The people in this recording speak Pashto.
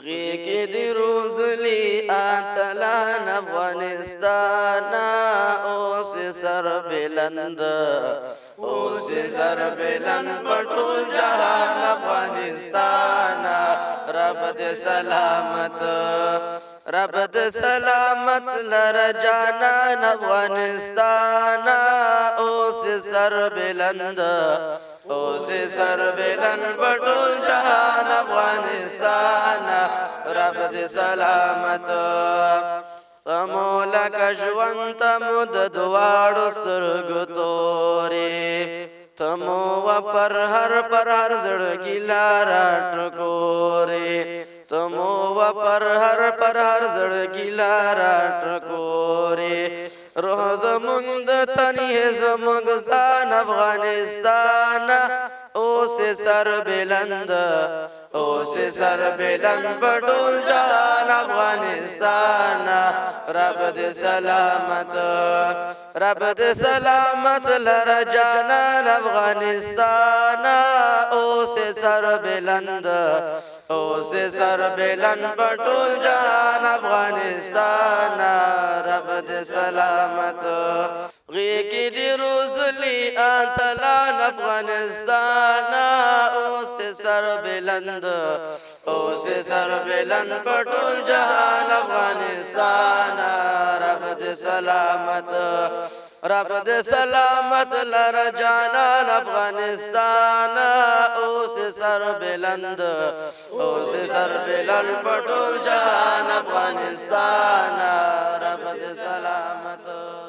غیږې دې روزلي اتلان افغانستان اوس سر بلند اوس سر بلند په ټول جهان افغانستان رب دې سلامت رب دې سلامت لر جانان افغانستان اوس سر بلند اوس سر بلند په ټول جهان افغانستان رب دې سلامت تمو لکه ژوند تمو د دواړو سترګو تورې تمو و پر هر زړګي لاره ټکورې تمو و پر هر زړګي لاره ټکورې روح زمونږ د تن یې زمونږ ځان افغانستان اوس سر بلند اوس سر بلند په ټول جهان افغانستان رب دې سلامت رب دې سلامت لر جانان افغانستان اوس سر بلند اوس سر بلند په ټول جهان افغانستان رب دې سلامت غیږې دې روزلي اتلان افغانستان اوس سر بلند اوس سر بلند په ټول جهان افغانستان رب دې سلامت رب دې سلامت لر جانان افغانستان اوس سر بلند اوس سر بلند په ټول جهان افغانستان رب دې سلامت